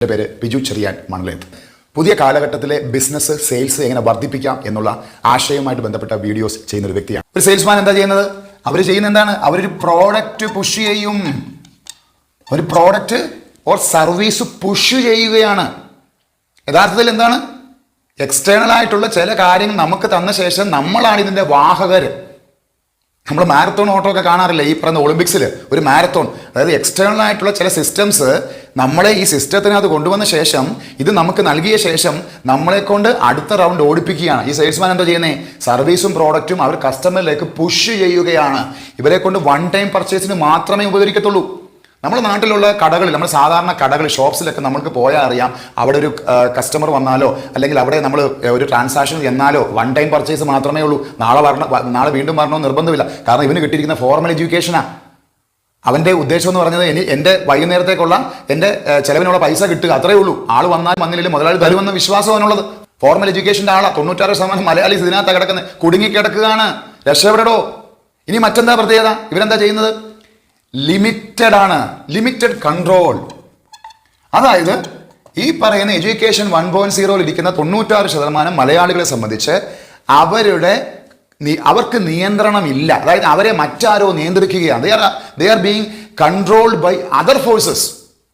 എൻ്റെ പേര് ബിജു ചെറിയാൻ മണലേത്ത്. പുതിയ കാലഘട്ടത്തിലെ ബിസിനസ് സെയിൽസ് എങ്ങനെ വർദ്ധിപ്പിക്കാം എന്നുള്ള ആശയവുമായിട്ട് ബന്ധപ്പെട്ട വീഡിയോസ് ചെയ്യുന്ന ഒരു വ്യക്തിയാണ്. ഒരു സെയിൽസ്മാൻ എന്താ ചെയ്യുന്നത്? അവർ ചെയ്യുന്ന എന്താണ്? അവരൊരു പ്രോഡക്റ്റ് പുഷ് ചെയ്യും. ഒരു പ്രോഡക്റ്റ് ഓർ സർവീസ് പുഷ് ചെയ്യുകയാണ്. യഥാർത്ഥത്തിൽ എന്താണ്? എക്സ്റ്റേണൽ ആയിട്ടുള്ള ചില കാര്യങ്ങൾ നമുക്ക് തന്ന ശേഷം നമ്മളാണ് ഇതിൻ്റെ വാഹകർ. നമ്മൾ മാരത്തോൺ ഓട്ടോ ഒക്കെ കാണാറില്ല ഈ പറയുന്ന ഒളിമ്പിക്സിൽ ഒരു മാരത്തോൺ. അതായത് എക്സ്റ്റേണൽ ആയിട്ടുള്ള ചില സിസ്റ്റംസ് നമ്മളെ ഈ സിസ്റ്റത്തിനകത്ത് കൊണ്ടുവന്ന ശേഷം ഇത് നമുക്ക് നൽകിയ ശേഷം നമ്മളെ കൊണ്ട് അടുത്ത റൗണ്ട് ഓടിപ്പിക്കുകയാണ്. ഈ സെയിൽസ്മാൻ എന്താ ചെയ്യുന്നത്? സർവീസും പ്രോഡക്റ്റും അവർ കസ്റ്റമറിലേക്ക് പുഷ് ചെയ്യുകയാണ്. ഇവരെ കൊണ്ട് വൺ ടൈം പർച്ചേസിന് മാത്രമേ ഉപകരിക്കത്തുള്ളൂ. നമ്മുടെ നാട്ടിലുള്ള കടകളിൽ, നമ്മുടെ സാധാരണ കടകൾ, ഷോപ്സിലൊക്കെ നമ്മൾക്ക് പോയാൽ അറിയാം, അവിടെ ഒരു കസ്റ്റമർ വന്നാലോ അല്ലെങ്കിൽ അവിടെ നമ്മൾ ഒരു ട്രാൻസാക്ഷൻ എന്നാലോ വൺ ടൈം പർച്ചേസ് മാത്രമേ ഉള്ളൂ. നാളെ വീണ്ടും വരണമെന്ന് നിർബന്ധമില്ല. കാരണം ഇവന് കിട്ടിയിരിക്കുന്ന ഫോർമൽ എഡ്യൂക്കേഷനാണ്. അവൻ്റെ ഉദ്ദേശം എന്ന് പറഞ്ഞത് എൻ്റെ വൈകുന്നേരത്തേക്കുള്ള എൻ്റെ ചെലവിനുള്ള പൈസ കിട്ടുക, അത്രേ ഉള്ളൂ. ആൾ വന്നാലും വന്നില്ലെങ്കിൽ മുതലാളി തരുമെന്ന വിശ്വാസം അവനുള്ളത്. ഫോർമൽ എഡ്യൂക്കേഷൻ്റെ ആളാണ്. 96% മലയാളീസ് ഇതിനകത്ത് കിടക്കുന്നത്, കുടുങ്ങിക്കിടക്കുകയാണ്. രക്ഷപ്പെടോ. ഇനി മറ്റെന്താ പ്രത്യേകത? ഇവരെന്താ ചെയ്യുന്നത്? ലിമിറ്റഡ് ആണ്, ലിമിറ്റഡ് കൺട്രോൾ. അതായത് ഈ പറയുന്ന എഡ്യൂക്കേഷൻ 1.0 ഇരിക്കുന്ന 96% മലയാളികളെ സംബന്ധിച്ച് അവർക്ക് നിയന്ത്രണമില്ല. അതായത് അവരെ മറ്റാരോ നിയന്ത്രിക്കുകയാണ്. They are being controlled by other forces.